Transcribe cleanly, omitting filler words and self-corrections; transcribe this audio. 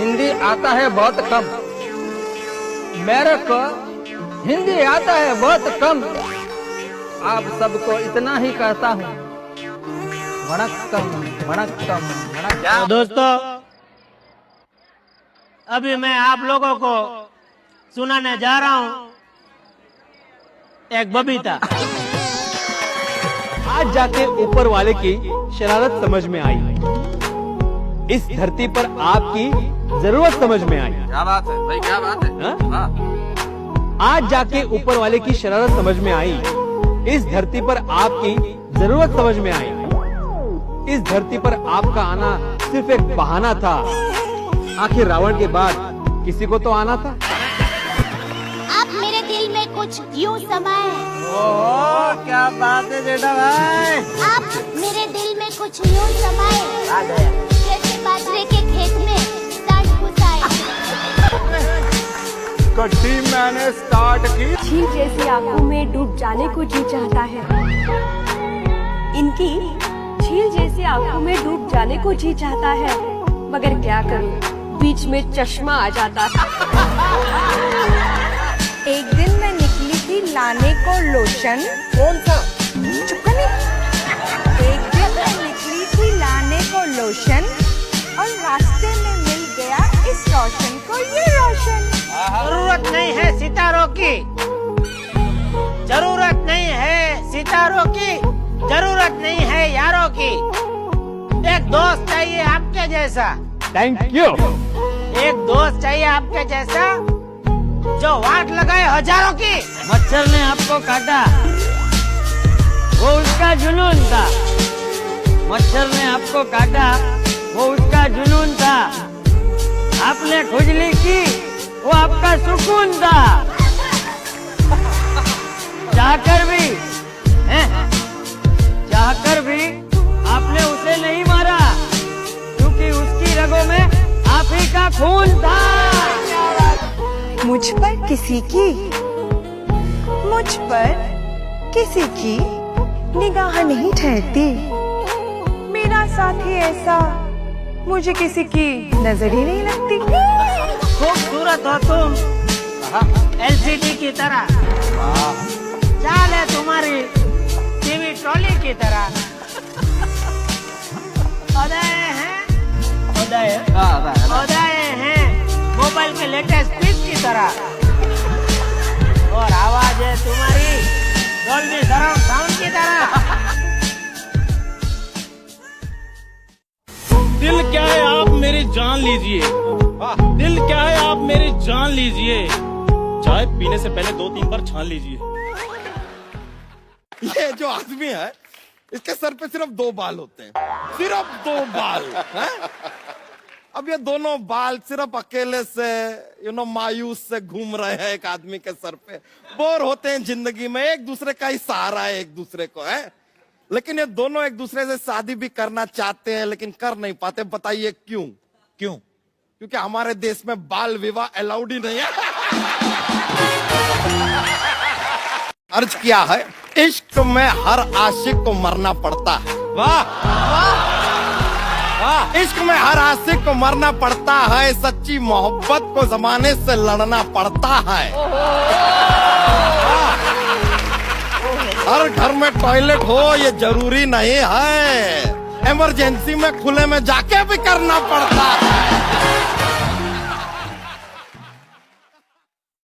हिंदी आता है बहुत कम, मेरे को हिंदी आता है बहुत कम। आप सबको इतना ही कहता हूँ, वणक्कम वणक्कम वणक्कम। तो दोस्तों, अभी मैं आप लोगों को सुनाने जा रहा हूँ एक बबीता। आज जाके ऊपर वाले की शरारत समझ में आई, इस धरती पर आपकी जरूरत समझ में आई। क्या बात है भाई, क्या बात है। हाँ? आज जाके ऊपर वाले की शरारत समझ में आई, इस धरती पर आपकी जरूरत समझ में आई। इस धरती पर आपका आना सिर्फ एक बहाना था, आखिर रावण के बाद किसी को तो आना था। आप मेरे दिल में कुछ यूं समाए। ओह, क्या बात है जेठा भाई। आप मेरे दिल में कुछ यूं समाए, जैसे बाजरे के खेत में सांड घुसाए। कट्टी मैंने स्टार्ट की, झील जैसी आंखों में डूब जाने को जी चाहता है। इनकी झील जैसी आंखों में डूब जाने को जी चाहता है, मगर क्या करूं, बीच में चश्मा आ जाता है। एक दिन मैं निकली थी लाने को लोशन। कौन सा? चुप कर नहीं। एक दिन मैं निकली थी लाने को लोशन और रास्ते में मिल गया इस रोशन को ये रोशन। जरूरत नहीं है सितारों की, जरूरत नहीं है सितारों की, जरूरत नहीं है यारों की। एक दोस्त चाहिए आपके जैसा। Thank you. एक दोस्त चाहिए आपके जैसा जो वाट लगाए हजारों की। मच्छर ने आपको काटा, वो उसका जुनून था। मच्छर ने आपको काटा, वो उसका जुनून था। आपने खुजली की, वो आपका सुकून था। चाहकर भी चाहकर भी आपने उसे नहीं मारा, क्योंकि उसकी रगों में आप ही का खून था। मुझ पर किसी की निगाह नहीं ठहरती। मेरा साथी ऐसा मुझे किसी की नजर ही नहीं लगती। खूबसूरत हो तुम LCD की तरह, चाल है तुम्हारी टीवी ट्रॉली की तरह। उदय हैं मोबाइल के लेटेस्ट पीस की तरह, और आवाज है तुम्हारी डॉल्बी सराउंड साउंड की तरह। दिल क्या है आप मेरी जान लीजिए, दिल क्या है आप मेरी जान लीजिए, चाय पीने से पहले 2-3 बार छान लीजिए। ये जो आदमी है, इसके सर पे सिर्फ 2 बाल होते हैं, सिर्फ 2 बाल है? अब ये दोनों बाल सिर्फ अकेले से मायूस से घूम रहे हैं एक आदमी के सर पे। बोर होते हैं जिंदगी में, एक दूसरे का ही सहारा है एक दूसरे को, है? लेकिन ये दोनों एक दूसरे से शादी भी करना चाहते हैं लेकिन कर नहीं पाते। बताइए क्यों? क्यों? क्योंकि हमारे देश में बाल विवाह अलाउड ही नहीं है। अर्ज किया है, इश्क में हर आशिक को मरना पड़ता है। वाह वाह! इश्क में हर आशिक को मरना पड़ता है, सच्ची मोहब्बत को जमाने से लड़ना पड़ता है। हर घर में टॉयलेट हो ये जरूरी नहीं है, इमरजेंसी में खुले में जाके भी करना पड़ता है।